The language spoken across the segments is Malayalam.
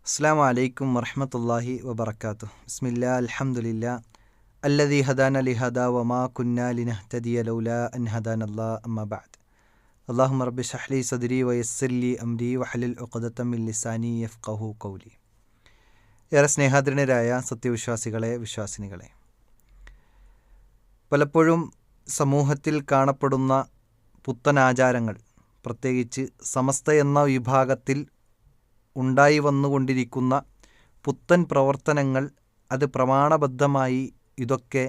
അസ്സലാമു അലൈക്കും വറഹ്മത്തുള്ളാഹി വബറകാതുഹു. ബിസ്മില്ലാ അൽഹംദുലില്ലാ അല്ലദീ ഹദാന ലിഹദാ വമാ കുന്നാ ലിനഹ്തദിയ ലൗലാ അൻ ഹദാനല്ലാഹ് അമ്മാ ബഅദ്. അല്ലാഹുമ്മ റബ്ബി ഇശ്റഹ് ലി സദ്രി വയസ്സിർ ലി അംരി വഹ്ലുൽ ഉഖ്ദതം മിൻ ലിസാനി യഫ്ഖഹു ഖൗലി. ഏറെ സ്നേഹാദരനരായ സത്യവിശ്വാസികളെ, വിശ്വാസിനികളെ, പലപ്പോഴും സമൂഹത്തിൽ കാണപ്പെടുന്ന പുത്തനാചാരങ്ങൾ, പ്രത്യേകിച്ച് സമസ്ത എന്ന വിഭാഗത്തിൽ ഉണ്ടായി വന്നുകൊണ്ടിരിക്കുന്ന പുത്തൻ പ്രവർത്തനങ്ങൾ, അത് പ്രമാണബദ്ധമായി ഇതൊക്കെ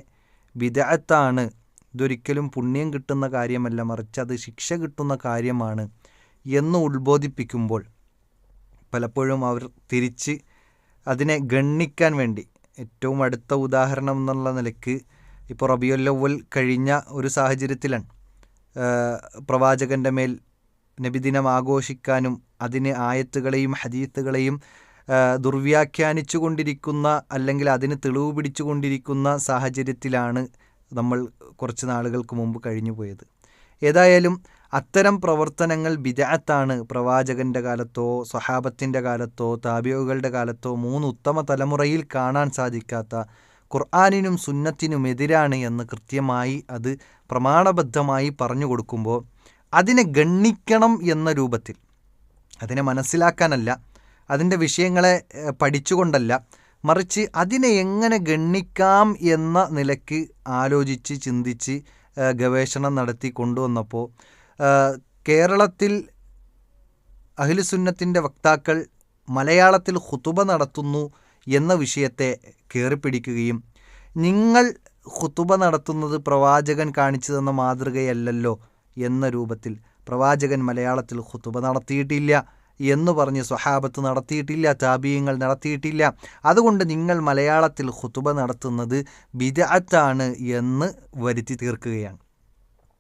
ബിദ്അത്താണ്, ഇതൊരിക്കലും പുണ്യം കിട്ടുന്ന കാര്യമല്ല, മറിച്ച് അത് ശിക്ഷ കിട്ടുന്ന കാര്യമാണ് എന്ന് ഉത്ബോധിപ്പിക്കുമ്പോൾ പലപ്പോഴും അവർ തിരിച്ച് അതിനെ ഗണ്ണിക്കാൻ വേണ്ടി, ഏറ്റവും അടുത്ത ഉദാഹരണം എന്നുള്ള നിലയ്ക്ക് ഇപ്പോൾ റബീഉൽ അവ്വൽ കഴിഞ്ഞ ഒരു സാഹചര്യത്തിലാണ് പ്രവാചകൻ്റെ മേൽ നബിദിനം ആഘോഷിക്കാനും അതിന് ആയത്തുകളെയും ഹദീത്തുകളെയും ദുർവ്യാഖ്യാനിച്ചു കൊണ്ടിരിക്കുന്ന, അല്ലെങ്കിൽ അതിന് തെളിവ് പിടിച്ചു കൊണ്ടിരിക്കുന്ന സാഹചര്യത്തിലാണ് നമ്മൾ കുറച്ച് നാളുകൾക്ക് മുമ്പ് കഴിഞ്ഞു പോയത്. ഏതായാലും അത്തരം പ്രവർത്തനങ്ങൾ ബിദ്അത്താണ്. പ്രവാചകൻ്റെ കാലത്തോ സ്വഹാബത്തിൻ്റെ കാലത്തോ താബിഉകളുടെ കാലത്തോ മൂന്ന് ഉത്തമ തലമുറയിൽ കാണാൻ സാധിക്കാത്ത, ഖുർആനിനും സുന്നത്തിനും എതിരാണ് എന്ന് കൃത്യമായി അത് പ്രമാണബദ്ധമായി പറഞ്ഞു കൊടുക്കുമ്പോൾ അതിനെ ഗണ്ണിക്കണം എന്ന രൂപത്തിൽ, അതിനെ മനസ്സിലാക്കാനല്ല, അതിൻ്റെ വിഷയങ്ങളെ പഠിച്ചുകൊണ്ടല്ല, മറിച്ച് അതിനെ എങ്ങനെ ഗണ്ണിക്കാം എന്ന നിലയ്ക്ക് ആലോചിച്ച് ചിന്തിച്ച് ഗവേഷണം നടത്തി കൊണ്ടുവന്നപ്പോൾ കേരളത്തിൽ അഹ്ലുസുന്നത്തിൻ്റെ വക്താക്കൾ മലയാളത്തിൽ ഖുതുബ നടത്തുന്നു എന്ന വിഷയത്തെ കയറിപ്പിടിക്കുകയും, നിങ്ങൾ ഖുതുബ നടത്തുന്നത് പ്രവാചകൻ കാണിച്ചു തന്ന മാതൃകയല്ലല്ലോ എന്ന രൂപത്തിൽ, പ്രവാചകൻ മലയാളത്തിൽ ഖുതുബ നടത്തിയിട്ടില്ല എന്ന് പറഞ്ഞ് സ്വഹാബത്ത് നടത്തിയിട്ടില്ല, താബിഈങ്ങൾ നടത്തിയിട്ടില്ല, അതുകൊണ്ട് നിങ്ങൾ മലയാളത്തിൽ ഖുതുബ നടത്തുന്നത് ബിദ്അത്താണ് എന്ന് വരുത്തി തീർക്കുകയാണ്.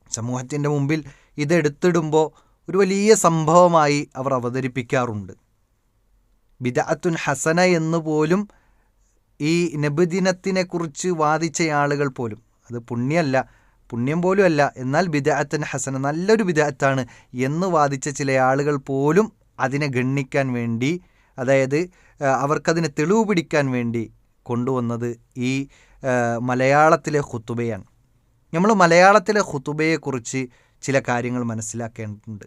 സമൂഹത്തിൻ്റെ മുമ്പിൽ ഇതെടുത്തിടുമ്പോൾ ഒരു വലിയ സംഭവമായി അവർ അവതരിപ്പിക്കാറുണ്ട്. ബിദ്അത്തുൻ ഹസന എന്ന് പോലും ഈ നബിദിനത്തിനെക്കുറിച്ച് വാദിച്ച ആളുകൾ പോലും, അത് പുണ്യം പോലും അല്ല, എന്നാൽ ബിദ്അത്തുൻ ഹസന, നല്ലൊരു ബിദ്അത്താണ് എന്ന് വാദിച്ച ചില ആളുകൾ പോലും അതിനെ ഗണ്ണിക്കാൻ വേണ്ടി, അതായത് അവർക്കതിനെ തെളിവ് പിടിക്കാൻ വേണ്ടി കൊണ്ടുവന്നത് ഈ മലയാളത്തിലെ ഖുതുബയാണ്. നമ്മൾ മലയാളത്തിലെ ഖുതുബയെക്കുറിച്ച് ചില കാര്യങ്ങൾ മനസ്സിലാക്കേണ്ടതുണ്ട്.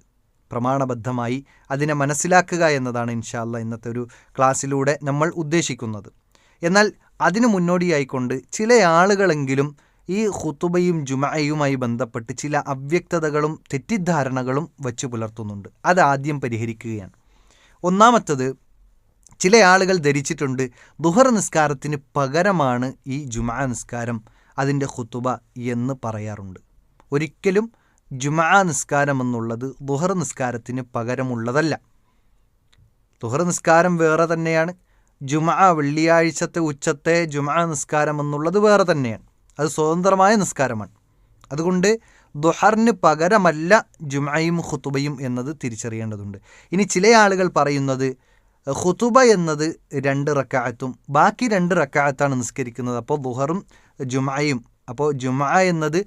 പ്രമാണബദ്ധമായി അതിനെ മനസ്സിലാക്കുക എന്നതാണ് ഇൻഷാ അല്ലാഹ് ഇന്നത്തെ ഒരു ക്ലാസ്സിലൂടെ നമ്മൾ ഉദ്ദേശിക്കുന്നത്. എന്നാൽ അതിനു മുന്നോടിയായിക്കൊണ്ട് ചില ആളുകളെങ്കിലും ഈ ഖുതുബയും ജുമഅയുമായി ബന്ധപ്പെട്ട് ചില അവ്യക്തതകളും തെറ്റിദ്ധാരണകളും വച്ചു പുലർത്തുന്നുണ്ട്. അത് ആദ്യം പരിഹരിക്കുകയാണ്. ഒന്നാമത്തത്, ചില ആളുകൾ ധരിച്ചിട്ടുണ്ട് ദുഹർ നിസ്കാരത്തിന് പകരമാണ് ഈ ജുമഅ നിസ്കാരം, അതിൻ്റെ ഖുതുബ എന്ന് പറയാറുണ്ട്. ഒരിക്കലും ജുമഅ നിസ്കാരം എന്നുള്ളത് ദുഹർ നിസ്കാരത്തിന് പകരമുള്ളതല്ല. ദുഹർ നിസ്കാരം വേറെ തന്നെയാണ്, ജുമഅ വെള്ളിയാഴ്ചത്തെ ഉച്ചത്തെ ജുമഅ നിസ്കാരം എന്നുള്ളത് വേറെ തന്നെയാണ്. അത് സ്വതന്ത്രമായ നിസ്കാരമാണ്. അതുകൊണ്ട് ദുഹറിന് പകരമല്ല ജുമഅയും ഖുതുബയും എന്നത് തിരിച്ചറിയേണ്ടതുണ്ട്. ഇനി ചില ആളുകൾ പറയുന്നത് ഖുതുബ എന്നത് 2 റക്അത്തും ബാക്കി 2 റക്അത്താണ് നിസ്കരിക്കുന്നത്, അപ്പോൾ ദുഹറും ജുമഅയും, അപ്പോൾ ജുമഅ എന്നത്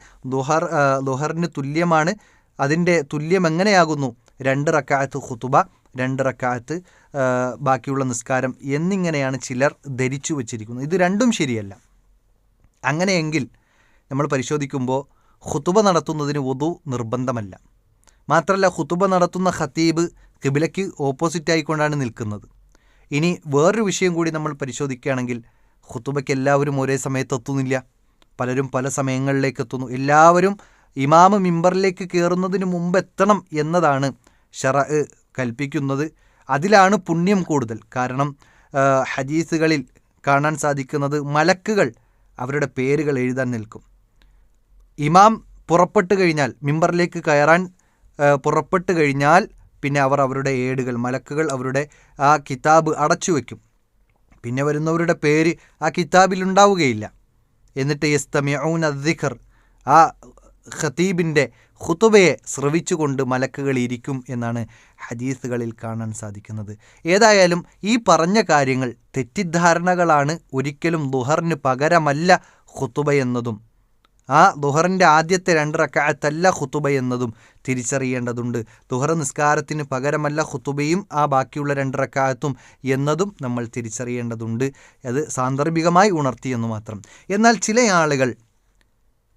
ദുഹറിന് തുല്യമാണ്, അതിൻ്റെ തുല്യം എങ്ങനെയാകുന്നു? 2 റക്അത്ത് ഖുതുബ, 2 റക്അത്ത് ബാക്കിയുള്ള നിസ്കാരം എന്നിങ്ങനെയാണ് ചിലർ ധരിച്ചു വച്ചിരിക്കുന്നത്. ഇത് രണ്ടും ശരിയല്ല. അങ്ങനെയെങ്കിൽ നമ്മൾ പരിശോധിക്കുമ്പോൾ ഖുതുബ നടത്തുന്നതിന് വുദു നിർബന്ധമല്ല. മാത്രമല്ല, ഖുതുബ നടത്തുന്ന ഖതീബ് ഖിബ്ലയ്ക്ക് ഓപ്പോസിറ്റായിക്കൊണ്ടാണ് നിൽക്കുന്നത്. ഇനി വേറൊരു വിഷയം കൂടി നമ്മൾ പരിശോധിക്കുകയാണെങ്കിൽ, ഖുതുബയ്ക്ക് എല്ലാവരും ഒരേ സമയത്ത് എത്തുന്നില്ല, പലരും പല സമയങ്ങളിലേക്ക് എത്തുന്നു. എല്ലാവരും ഇമാമ് മിമ്പറിലേക്ക് കയറുന്നതിന് മുമ്പ് എത്തണം എന്നതാണ് ശറഅ് കൽപ്പിക്കുന്നത്. അതിലാണ് പുണ്യം കൂടുതൽ. കാരണം ഹദീസുകളിൽ കാണാൻ സാധിക്കുന്നത് മലക്കുകൾ അവരുടെ പേരുകൾ എഴുതാൻ നിൽക്കും. ഇമാം പുറപ്പെട്ട് കഴിഞ്ഞാൽ, മിമ്പറിലേക്ക് കയറാൻ പുറപ്പെട്ട് കഴിഞ്ഞാൽ പിന്നെ അവർ അവരുടെ ഏടുകൾ, മലക്കുകൾ അവരുടെ ആ കിതാബ് അടച്ചു വയ്ക്കും. പിന്നെ വരുന്നവരുടെ പേര് ആ കിതാബിൽ ഉണ്ടാവുകയില്ല. എന്നിട്ട് യസ്തമിഊന അദ്ദിഖർ, ആ ഖതീബിൻ്റെ ഖുതുബയെ ശ്രവിച്ചുകൊണ്ട് മലക്കുകൾ ഇരിക്കും എന്നാണ് ഹദീസുകളിൽ കാണാൻ സാധിക്കുന്നത്. ഏതായാലും ഈ പറഞ്ഞ കാര്യങ്ങൾ തെറ്റിദ്ധാരണകളാണ്. ഒരിക്കലും ദുഹറിന് പകരമല്ല ഖുതുബ എന്നതും ആ ദുഹറിൻ്റെ ആദ്യത്തെ 2 റക്അത്തല്ല ഖുതുബ എന്നതും തിരിച്ചറിയേണ്ടതുണ്ട്. ദുഹർ നിസ്കാരത്തിന് പകരമല്ല ഖുതുബയും ആ ബാക്കിയുള്ള 2 റക്അത്തും എന്നതും നമ്മൾ തിരിച്ചറിയേണ്ടതുണ്ട്. അത് സാന്ദർഭികമായി ഉണർത്തിയെന്ന് മാത്രം. എന്നാൽ ചില ആളുകൾ,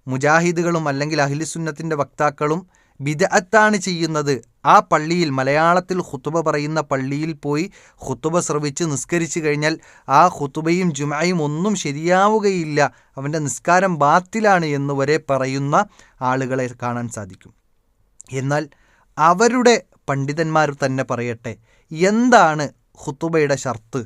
മുജാഹിദുകളും അല്ലെങ്കിൽ അഹ്ലുസുന്നത്തിൻ്റെ വക്താക്കളും ബിദ്അത്താണ് ചെയ്യുന്നത്. ആ പള്ളിയിൽ, മലയാളത്തിൽ ഖുതുബ പറയുന്ന പള്ളിയിൽ പോയി ഖുതുബ ശ്രവിച്ച് നിസ്കരിച്ചു കഴിഞ്ഞാൽ ആ ഖുതുബയും ജുമഅയും ഒന്നും ശരിയാവുകയില്ല, അവൻ്റെ നിസ്കാരം ബാത്തിലാണ് എന്ന് വരെ പറയുന്ന ആളുകളെ കാണാൻ സാധിക്കും. എന്നാൽ അവരുടെ പണ്ഡിതന്മാർ തന്നെ പറയട്ടെ, എന്താണ് ഖുതുബയുടെ ഷർത്ത്?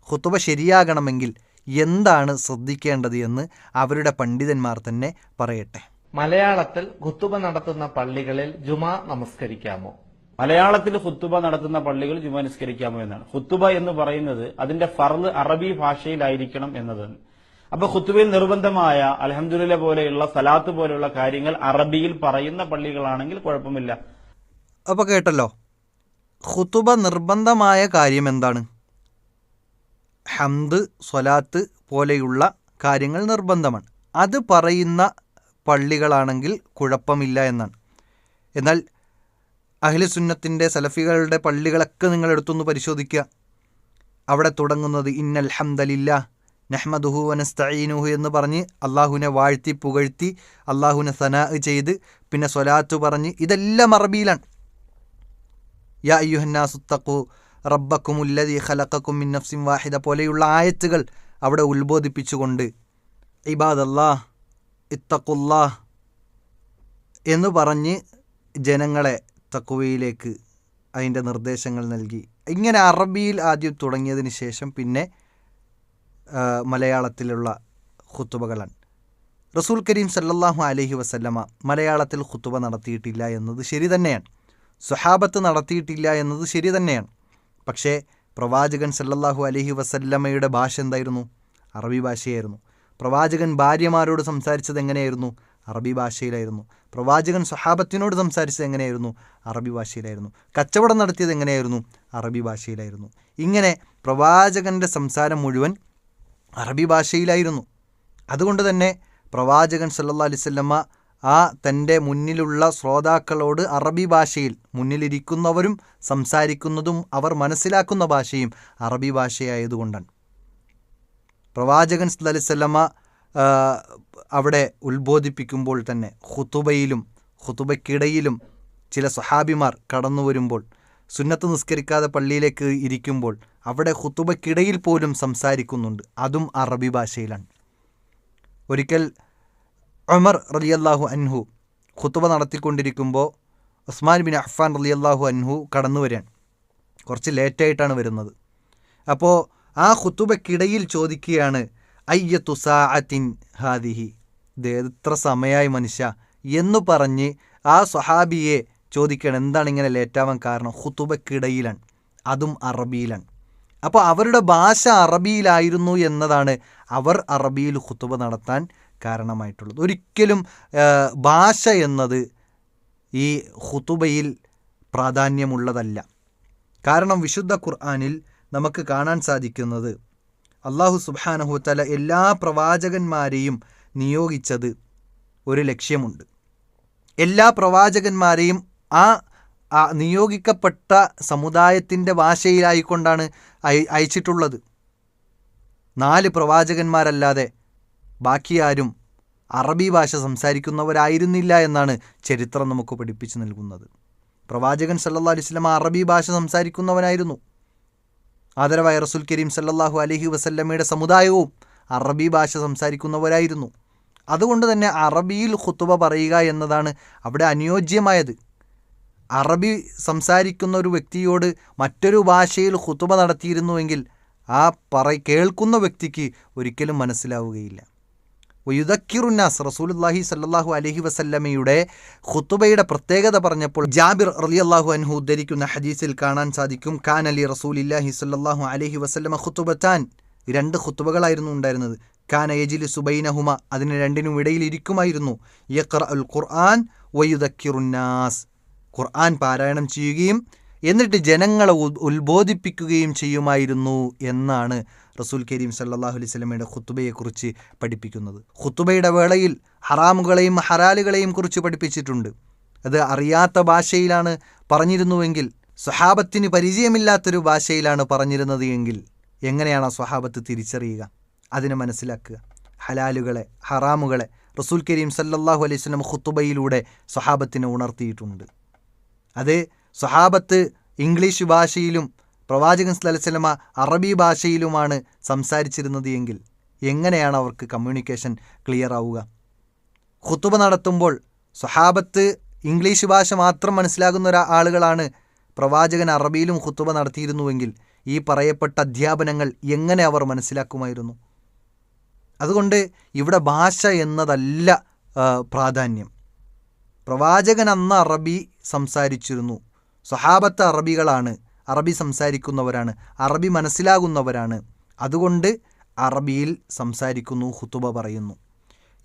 ഖുതുബ ശരിയാകണമെങ്കിൽ എന്താണ് ശ്രദ്ധിക്കേണ്ടത് എന്ന് അവരുടെ പണ്ഡിതന്മാർ തന്നെ പറയട്ടെ. മലയാളത്തിൽ ഖുതുബ നടത്തുന്ന പള്ളികളിൽ ജുമാ നമസ്കരിക്കാമോ? മലയാളത്തിൽ ഖുത്തുബ നടത്തുന്ന പള്ളികൾ ജുമാ നിസ്കരിക്കാമോ എന്നാണ്. ഖുത്തുബ എന്ന് പറയുന്നത് അതിന്റെ ഫർള് അറബി ഭാഷയിലായിരിക്കണം എന്നതാണ്. അപ്പൊ ഖുത്തുബയിൽ നിർബന്ധമായ അൽഹംദുലില്ലാ പോലെയുള്ള സലാത്ത് പോലെയുള്ള കാര്യങ്ങൾ അറബിയിൽ പറയുന്ന പള്ളികളാണെങ്കിൽ കുഴപ്പമില്ല. അപ്പോൾ കേട്ടല്ലോ, ഖുതുബ നിർബന്ധമായ കാര്യം എന്താണ്? ഹംദ്, സ്വലാത്ത് പോലെയുള്ള കാര്യങ്ങൾ നിർബന്ധമാണ്. അത് പറയുന്ന പള്ളികളാണെങ്കിൽ കുഴപ്പമില്ല എന്നാണ്. എന്നാൽ അഹ്ലുസുന്നത്തിൻ്റെ സലഫികളുടെ പള്ളികളൊക്കെ നിങ്ങൾ എടുത്തൊന്ന് പരിശോധിക്കുക. അവിടെ തുടങ്ങുന്നത് ഇന്നൽ ഹംദലില്ലാ നഹ്മദുഹു വനസ്തഈനുഹു എന്ന് പറഞ്ഞ് അള്ളാഹുവിനെ വാഴ്ത്തി പുകഴ്ത്തി അള്ളാഹുവിനെ സനാ ചെയ്ത് പിന്നെ സ്വലാത്ത് പറഞ്ഞ്, ഇതെല്ലാം അറബിയിലാണ്. യാ അയ്യുഹന്നാസുത്തഖു റബ്ബക്കുമുല്ലദീ ഖലഖക്കും മിൻ നഫ്സിൻ വാഹിദ പോലെയുള്ള ആയത്തുകൾ അവിടെ ഉത്ബോധിപ്പിച്ചുകൊണ്ട് ഇബാദല്ലാഹ് ഇത്തഖുല്ലാഹ് എന്ന് പറഞ്ഞ് ജനങ്ങളെ തഖ്വയിലേക്ക് അതിൻ്റെ നിർദ്ദേശങ്ങൾ നൽകി. ഇങ്ങനെ അറബിയിൽ ആദ്യം തുടങ്ങിയതിന് ശേഷം പിന്നെ മലയാളത്തിലുള്ള ഖുതുബകളാണ്. റസൂൽ കരീം സല്ലല്ലാഹു അലൈഹി വസല്ലമ മലയാളത്തിൽ ഖുതുബ നടത്തിയിട്ടില്ല എന്നത് ശരി തന്നെയാണ്. സ്വഹാബത്ത് നടത്തിയിട്ടില്ല എന്നത് ശരി തന്നെയാണ്. പക്ഷേ പ്രവാചകൻ സല്ലല്ലാഹു അലൈഹി വസല്ലമയുടെ ഭാഷ എന്തായിരുന്നു? അറബി ഭാഷയായിരുന്നു. പ്രവാചകൻ ഭാര്യമാരോട് സംസാരിച്ചത് എങ്ങനെയായിരുന്നു? അറബി ഭാഷയിലായിരുന്നു. പ്രവാചകൻ സ്വഹാബത്തിനോട് സംസാരിച്ചത് എങ്ങനെയായിരുന്നു? അറബി ഭാഷയിലായിരുന്നു. കച്ചവടം നടത്തിയത് എങ്ങനെയായിരുന്നു? അറബി ഭാഷയിലായിരുന്നു. ഇങ്ങനെ പ്രവാചകൻ്റെ സംസാരം മുഴുവൻ അറബി ഭാഷയിലായിരുന്നു. അതുകൊണ്ട് തന്നെ പ്രവാചകൻ സല്ലല്ലാഹു അലൈഹി വസല്ലമ തൻ്റെ മുന്നിലുള്ള ശ്രോതാക്കളോട് അറബി ഭാഷയിൽ, മുന്നിലിരിക്കുന്നവരും സംസാരിക്കുന്നതും അവർ മനസ്സിലാക്കുന്ന ഭാഷയും അറബി ഭാഷയായതുകൊണ്ടാണ്. പ്രവാചകൻ സല്ലല്ലാഹു അലൈഹി വസല്ലമ അവിടെ ഉത്ബോധിപ്പിക്കുമ്പോൾ തന്നെ ഖുതുബയിലും ഖുതുബയ്ക്കിടയിലും ചില സ്വഹാബിമാർ കടന്നു വരുമ്പോൾ, സുന്നത്ത് നിസ്കരിക്കാതെ പള്ളിയിലേക്ക് ഇരിക്കുമ്പോൾ അവിടെ ഖുതുബയ്ക്കിടയിൽ പോലും സംസാരിക്കുന്നുണ്ട്, അതും അറബി ഭാഷയിലാണ്. ഒരിക്കൽ ഉമർ റളിയല്ലാഹു അൻഹു ഖുതുബ നടത്തിക്കൊണ്ടിരിക്കുമ്പോൾ ഉസ്മാൻ ബിൻ അഫ്ഫാൻ റളിയല്ലാഹു അൻഹു കടന്നു വരികയാണ്. കുറച്ച് ലേറ്റായിട്ടാണ് വരുന്നത്. അപ്പോൾ ആ ഖുതുബയ്ക്കിടയിൽ ചോദിക്കുകയാണ്, അയ്യത്തു സാഅത്തിൻ ഹാദിഹി, ഇത് എത്ര സമയമായി മനുഷ്യ എന്ന് പറഞ്ഞ് ആ സ്വഹാബിയെ ചോദിക്കുകയാണ്, എന്താണ് ഇങ്ങനെ ലേറ്റാവാൻ കാരണം? ഖുതുബയ്ക്കിടയിലാണ്, അതും അറബിയിലാണ്. അപ്പോൾ അവരുടെ ഭാഷ അറബിയിലായിരുന്നു എന്നതാണ് അവർ അറബിയിൽ ഖുതുബ നടത്താൻ കാരണമായിട്ടുള്ളത്. ഒരിക്കലും ഭാഷ എന്നത് ഈ ഖുതുബയിൽ പ്രാധാന്യമുള്ളതല്ല. കാരണം വിശുദ്ധ ഖുർആനിൽ നമുക്ക് കാണാൻ സാധിക്കുന്നത് അല്ലാഹു സുബ്ഹാനഹു വ തആല എല്ലാ പ്രവാചകന്മാരെയും നിയോഗിച്ചത് ഒരു ലക്ഷ്യമുണ്ട്. എല്ലാ പ്രവാചകന്മാരെയും ആ നിയോഗിക്കപ്പെട്ട സമുദായത്തിൻ്റെ ഭാഷയിലായിക്കൊണ്ടാണ് അയച്ചിട്ടുള്ളത്. 4 പ്രവാചകന്മാരല്ലാതെ ബാക്കി ആരും അറബി ഭാഷ സംസാരിക്കുന്നവരായിരുന്നില്ല എന്നാണ് ചരിത്രം നമുക്ക് പഠിപ്പിച്ചു നൽകുന്നത്. പ്രവാചകൻ സല്ലല്ലാഹു അലൈഹി വസല്ലം അറബി ഭാഷ സംസാരിക്കുന്നവനായിരുന്നു. ആദരവായ റസൂൽ കരീം സല്ലല്ലാഹു അലൈഹി വസല്ലമയുടെ സമുദായവും അറബി ഭാഷ സംസാരിക്കുന്നവരായിരുന്നു. അതുകൊണ്ട് തന്നെ അറബിയിൽ ഖുതുബ പറയുക എന്നതാണ് അവിടെ അനുയോജ്യമായത്. അറബി സംസാരിക്കുന്ന ഒരു വ്യക്തിയോട് മറ്റൊരു ഭാഷയിൽ ഖുതുബ നടത്തിയിരുന്നുവെങ്കിൽ ആ കേൾക്കുന്ന വ്യക്തിക്ക് ഒരിക്കലും മനസ്സിലാവുകയില്ല. വയുദക്കിറുന്നാസ്, റസൂലുള്ളാഹി സ്വല്ലല്ലാഹു അലൈഹി വസല്ലമയുടെ ഖുതുബയുടെ പ്രത്യേകത പറഞ്ഞപ്പോൾ ജാബിർ റളിയല്ലാഹു അൻഹു ഉദ്ധരിക്കുന്ന ഹദീസിൽ കാണാൻ സാധിക്കും, കാന ലി റസൂലില്ലാഹി സ്വല്ലല്ലാഹു അലൈഹി വസല്ലമ ഖുതുബത്താൻ, 2 ഖുതുബകളായിരുന്നു ഉണ്ടായിരുന്നത്. കാന യജ്ലിസു ബൈനഹുമ, അതിന് രണ്ടിനും ഇടയിൽ ഇരിക്കുമായിരുന്നു. യഖ്റഉൽ ഖുർആൻ വയുദക്കിറുന്നാസ്, ഖുർആൻ പാരായണം ചെയ്യുകയും എന്നിട്ട് ജനങ്ങളെ ഉത്ബോധിപ്പിക്കുകയും ചെയ്യുമായിരുന്നു എന്നാണ് റസൂൽ കരീം സല്ലല്ലാഹു അലൈഹി വസല്ലമയുടെ ഖുതുബയെക്കുറിച്ച് പഠിപ്പിക്കുന്നത്. ഖുതുബയുടെ വേളയിൽ ഹറാമുകളെയും ഹലാലുകളെയും കുറിച്ച് പഠിപ്പിച്ചിട്ടുണ്ട്. അത് അറിയാത്ത ഭാഷയിലാണ് പറഞ്ഞിരുന്നുവെങ്കിൽ, സ്വഹാബത്തിന് പരിചയമില്ലാത്തൊരു ഭാഷയിലാണ് പറഞ്ഞിരുന്നത് എങ്കിൽ എങ്ങനെയാണ് സ്വഹാബത്ത് തിരിച്ചറിയുക, അതിനെ മനസ്സിലാക്കുക? ഹലാലുകളെ ഹറാമുകളെ റസൂൽ കരീം സല്ലല്ലാഹു അലൈഹി വസല്ലം ഖുതുബയിലൂടെ സ്വഹാബത്തിനെ ഉണർത്തിയിട്ടുണ്ട്. അത് സ്വഹാബത്ത് ഇംഗ്ലീഷ് ഭാഷയിലും പ്രവാചകൻ സല്ലല്ലാഹു അലൈഹി വസല്ലമ അറബി ഭാഷയിലുമാണ് സംസാരിച്ചിരുന്നത് എങ്കിൽ എങ്ങനെയാണ് അവർക്ക് കമ്മ്യൂണിക്കേഷൻ ക്ലിയർ ആവുക? ഖുതുബ നടത്തുമ്പോൾ സ്വഹാബത്ത് ഇംഗ്ലീഷ് ഭാഷ മാത്രം മനസ്സിലാകുന്ന ആളുകളാണ് പ്രവാചകൻ അറബിയിലും ഖുതുബ നടത്തിയിരുന്നുവെങ്കിൽ ഈ പറയപ്പെട്ട അധ്യാപനങ്ങൾ എങ്ങനെ അവർ മനസ്സിലാക്കുമായിരുന്നു? അതുകൊണ്ട് ഇവിടെ ഭാഷ എന്നതല്ല പ്രാധാന്യം. പ്രവാചകൻ അന്ന് അറബി സംസാരിച്ചിരുന്നു, സ്വഹാബത്ത് അറബികളാണ്, അറബി സംസാരിക്കുന്നവരാണ്, അറബി മനസ്സിലാകുന്നവരാണ്. അതുകൊണ്ട് അറബിയിൽ സംസാരിക്കുന്നു, ഖുതുബ പറയുന്നു.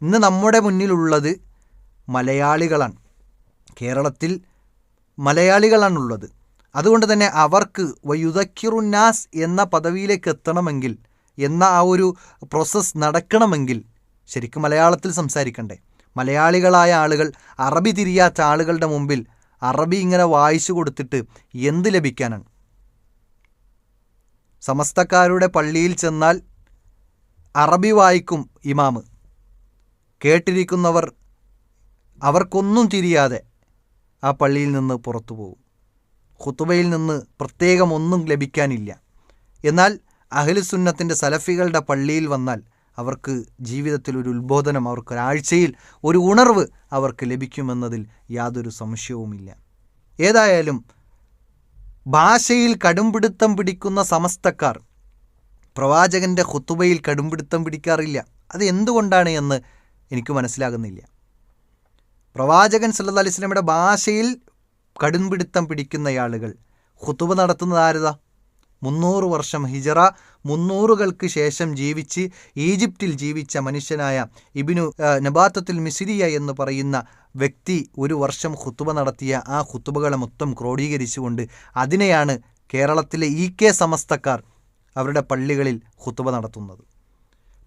ഇന്ന് നമ്മുടെ മുന്നിലുള്ളത് മലയാളികളാണ്, കേരളത്തിൽ മലയാളികളാണുള്ളത്. അതുകൊണ്ട് തന്നെ അവർക്ക് വയുദക്കിറുന്നാസ് എന്ന പദവിയിലേക്ക് എത്തണമെങ്കിൽ, എന്ന ആ ഒരു പ്രോസസ്സ് നടക്കണമെങ്കിൽ ശരിക്കും മലയാളത്തിൽ സംസാരിക്കണ്ടേ? മലയാളികളായ ആളുകൾ അറബി തിരിയാത്ത ആളുകളുടെ മുമ്പിൽ അറബി ഇങ്ങനെ വായിച്ചു കൊടുത്തിട്ട് എന്ത് ലഭിക്കാനാണ്? സമസ്തക്കാരുടെ പള്ളിയിൽ ചെന്നാൽ അറബി വായിക്കും ഇമാമ്, കേട്ടിരിക്കുന്നവർ അവർക്കൊന്നും തിരിയാതെ ആ പള്ളിയിൽ നിന്ന് പുറത്തു പോകും. ഖുതുബയിൽ നിന്ന് പ്രത്യേകം ഒന്നും ലഭിക്കാനില്ല. എന്നാൽ അഹ്ലുസുന്നത്തിൻ്റെ സലഫികളുടെ പള്ളിയിൽ വന്നാൽ അവർക്ക് ജീവിതത്തിൽ ഒരു ഉത്ബോധനം, അവർക്ക് ഒരാഴ്ചയിൽ ഒരു ഉണർവ് അവർക്ക് ലഭിക്കുമെന്നതിൽ യാതൊരു സംശയവുമില്ല. ഏതായാലും ഭാഷയിൽ കടുംപിടുത്തം പിടിക്കുന്ന സമസ്തക്കാർ പ്രവാചകൻ്റെ ഖുതുബയിൽ കടുംപിടുത്തം പിടിക്കാറില്ല. അത് എന്തുകൊണ്ടാണ് എന്ന് എനിക്ക് മനസ്സിലാകുന്നില്ല. പ്രവാചകൻ സല്ലല്ലാഹു അലൈഹി വസല്ലമയുടെ ഭാഷയിൽ കടുംപിടുത്തം പിടിക്കുന്ന ആളുകൾ ഖുതുബ നടത്തുന്നത് ആരുതാ? 300 വർഷം ഹിജറ 300കൾക്ക് ശേഷം ജീവിച്ച് ഈജിപ്തിൽ ജീവിച്ച മനുഷ്യനായ ഇബ്നു നബാത്തത്തുൽ മിസ്രിയ എന്ന് പറയുന്ന വ്യക്തി ഒരു വർഷം ഖുതുബ നടത്തിയ ആ ഖുതുബകളെ മൊത്തം ക്രോഡീകരിച്ചുകൊണ്ട് അതിനെയാണ് കേരളത്തിലെ EK സമസ്തക്കാർ അവരുടെ പള്ളികളിൽ ഖുതുബ നടത്തുന്നത്.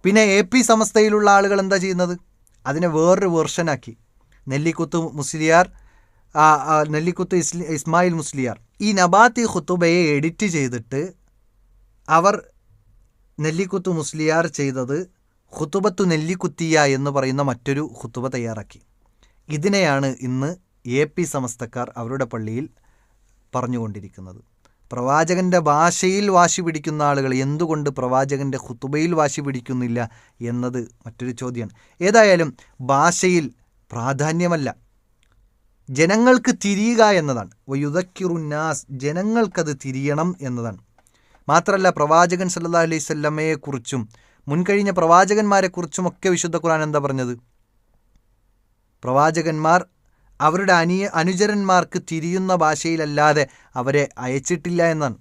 പിന്നെ AP സമസ്തയിലുള്ള ആളുകൾ എന്താ ചെയ്യുന്നത്? അതിനെ വേറൊരു വേർഷനാക്കി നെല്ലിക്കുത്ത് മുസ്ലിയാർ, നെല്ലിക്കുത്ത് ഇസ്മായിൽ മുസ്ലിയാർ ഈ നബാത്തി ഖുതുബയെ എഡിറ്റ് ചെയ്തിട്ട് അവർ നെല്ലിക്കുത്ത് മുസ്ലിയാർ ചെയ്തത് ഖുതുബത്തു നെല്ലിക്കുത്തിയ എന്ന് പറയുന്ന മറ്റൊരു ഖുതുബ തയ്യാറാക്കി. ഇതിനെയാണ് ഇന്ന് AP സമസ്തക്കാർ അവരുടെ പള്ളിയിൽ പറഞ്ഞുകൊണ്ടിരിക്കുന്നത്. പ്രവാചകൻ്റെ ഭാഷയിൽ വാശി പിടിക്കുന്ന ആളുകൾ എന്തുകൊണ്ട് പ്രവാചകൻ്റെ ഖുതുബയിൽ വാശി പിടിക്കുന്നില്ല എന്നത് മറ്റൊരു ചോദ്യമാണ്. ഏതായാലും ഭാഷയിൽ പ്രാധാന്യമല്ല, ജനങ്ങൾക്ക് തിരിയുക എന്നതാണ്. വയുദക്കിറുന്നാസ്, ജനങ്ങൾക്കത് തിരിയണം എന്നതാണ്. മാത്രമല്ല പ്രവാചകൻ സല്ലല്ലാഹു അലൈഹി വസല്ലമയെക്കുറിച്ചും മുൻകഴിഞ്ഞ പ്രവാചകന്മാരെക്കുറിച്ചുമൊക്കെ വിശുദ്ധ ഖുർആൻ എന്താ പറഞ്ഞത്? പ്രവാചകന്മാർ അവരുടെ അനുചരന്മാർക്ക് തിരിയുന്ന ഭാഷയിലല്ലാതെ അവരെ അയച്ചിട്ടില്ല എന്നാണ്.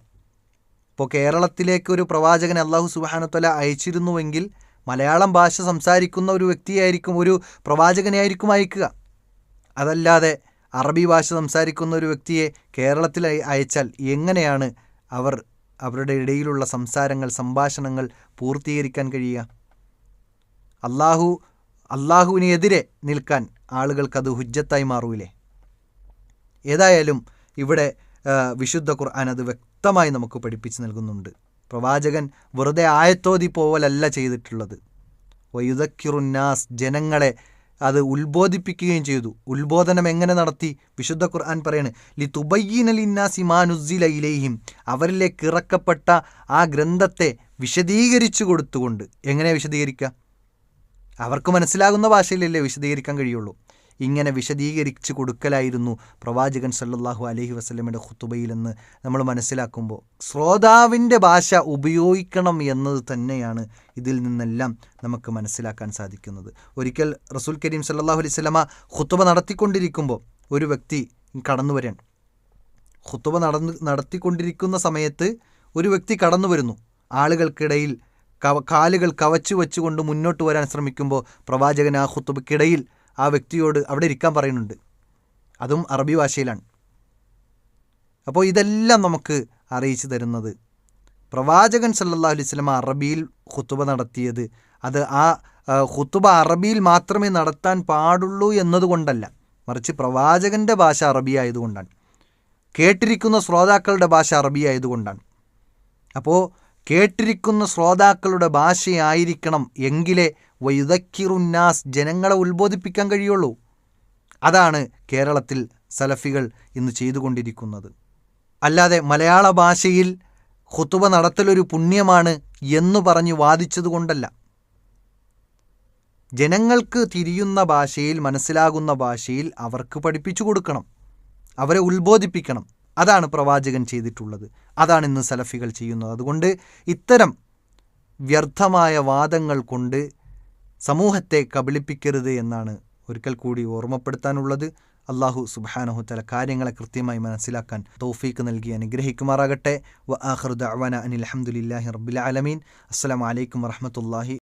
ഇപ്പോൾ കേരളത്തിലേക്ക് ഒരു പ്രവാചകൻ അല്ലാഹു സുബ്ഹാനഹു വ തആല അയച്ചിരുന്നുവെങ്കിൽ മലയാളം ഭാഷ സംസാരിക്കുന്ന ഒരു വ്യക്തിയായിരിക്കും, ഒരു പ്രവാചകനെയായിരിക്കും അയക്കുക. അതല്ലാതെ അറബി ഭാഷ സംസാരിക്കുന്ന ഒരു വ്യക്തിയെ കേരളത്തിൽ അയച്ചാൽ എങ്ങനെയാണ് അവർ അവരുടെ ഇടയിലുള്ള സംഭാഷണങ്ങൾ പൂർത്തീകരിക്കാൻ കഴിയുക? അള്ളാഹുവിനെതിരെ നിൽക്കാൻ ആളുകൾക്കത് ഹുജ്ജത്തായി മാറൂലേ? ഏതായാലും ഇവിടെ വിശുദ്ധ ഖുർആൻ അത് വ്യക്തമായി നമുക്ക് പഠിപ്പിച്ച് നൽകുന്നുണ്ട്. പ്രവാചകൻ വെറുതെ ആയത്തോതി പോവലല്ല ചെയ്തിട്ടുള്ളത്. വയുദക്കിറുന്നാസ്, ജനങ്ങളെ അത് ഉത്ബോധിപ്പിക്കുകയും ചെയ്തു. ഉത്ബോധനം എങ്ങനെ നടത്തി? വിശുദ്ധ ഖുർആൻ പറയാണ് ലിതുബയ്യിന ലിന്നാസി മാ നുസ്സില ഇലൈഹിം, അവരിലേക്ക് ഇറക്കപ്പെട്ട ആ ഗ്രന്ഥത്തെ വിശദീകരിച്ചു കൊടുത്തുകൊണ്ട്. എങ്ങനെ വിശദീകരിക്കുക? അവർക്ക് മനസ്സിലാകുന്ന ഭാഷയിലല്ലേ വിശദീകരിക്കാൻ കഴിയുള്ളൂ. ഇങ്ങനെ വിശദീകരിച്ചു കൊടുക്കലായിരുന്നു പ്രവാചകൻ സല്ലല്ലാഹു അലൈഹി വസല്ലമയുടെ ഖുതുബയിലെന്ന് നമ്മൾ മനസ്സിലാക്കുമ്പോൾ ശ്രോതാവിൻ്റെ ഭാഷ ഉപയോഗിക്കണം എന്നത് തന്നെയാണ് ഇതിൽ നിന്നെല്ലാം നമുക്ക് മനസ്സിലാക്കാൻ സാധിക്കുന്നത്. ഒരിക്കൽ റസൂൽ കരീം സല്ലല്ലാഹു അലൈഹി വസല്ലമ ഖുതുബ നടത്തിക്കൊണ്ടിരിക്കുമ്പോൾ ഒരു വ്യക്തി കടന്നു വരാൻ. ഖുതുബ നടത്തിക്കൊണ്ടിരിക്കുന്ന സമയത്ത് ഒരു വ്യക്തി കടന്നു വരുന്നു. ആളുകൾക്കിടയിൽ കാലുകൾ കവച്ചു വെച്ചുകൊണ്ട് മുന്നോട്ട് വരാൻ ശ്രമിക്കുമ്പോൾ പ്രവാചകൻ ആ ഖുതുബയ്ക്കിടയിൽ ആ വ്യക്തിയോട് അവിടെ ഇരിക്കാൻ പറയുന്നുണ്ട്. അതും അറബി ഭാഷയിലാണ്. അപ്പോൾ ഇതെല്ലാം നമുക്ക് അറിയിച്ചു തരുന്നത് പ്രവാചകൻ സല്ലല്ലാഹു അലൈഹി വസല്ലം അറബിയിൽ ഖുതുബ നടത്തിയത് അത് ആ ഖുതുബ അറബിയിൽ മാത്രമേ നടത്താൻ പാടുള്ളൂ എന്നതുകൊണ്ടല്ല, മറിച്ച് പ്രവാചകൻ്റെ ഭാഷ അറബി ആയതുകൊണ്ടാണ്, കേട്ടിരിക്കുന്ന ശ്രോതാക്കളുടെ ഭാഷ അറബി ആയതുകൊണ്ടാണ്. അപ്പോൾ കേട്ടിരിക്കുന്ന ശ്രോതാക്കളുടെ ഭാഷയായിരിക്കണം എങ്കിലേ വയുദക്കിറുന്നാസ് ജനങ്ങളെ ഉത്ബോധിപ്പിക്കാൻ കഴിയുള്ളൂ. അതാണ് കേരളത്തിൽ സലഫികൾ ഇന്ന് ചെയ്തുകൊണ്ടിരിക്കുന്നത്. അല്ലാതെ മലയാള ഭാഷയിൽ ഖുതുബ നടത്തലൊരു പുണ്യമാണ് എന്ന് പറഞ്ഞ് വാദിച്ചതുകൊണ്ടല്ല. ജനങ്ങൾക്ക് തിരിയുന്ന ഭാഷയിൽ, മനസ്സിലാകുന്ന ഭാഷയിൽ അവർക്ക് പഠിപ്പിച്ചു കൊടുക്കണം, അവരെ ഉത്ബോധിപ്പിക്കണം. അതാണ് പ്രവാചകൻ ചെയ്തിട്ടുള്ളത്, അതാണ് ഇന്ന് സലഫികൾ ചെയ്യുന്നത്. അതുകൊണ്ട് ഇത്തരം വ്യർത്ഥമായ വാദങ്ങൾ കൊണ്ട് സമൂഹത്തെ കബളിപ്പിക്കരുത് എന്നാണ് ഒരിക്കൽ കൂടി ഓർമ്മപ്പെടുത്താനുള്ളത്. അല്ലാഹു സുബ്ഹാനഹു തആല കാര്യങ്ങളെ കൃത്യമായി മനസ്സിലാക്കാൻ തൗഫീക്ക് നൽകി അനുഗ്രഹിക്കുമാറാകട്ടെ. വ ആഖിറു ദഅ്വാനാ അനിൽ ഹംദുലില്ലാഹി റബ്ബിൽ ആലമീൻ. അസ്സലാമു അലൈക്കും വറഹ്മത്തുള്ളാഹി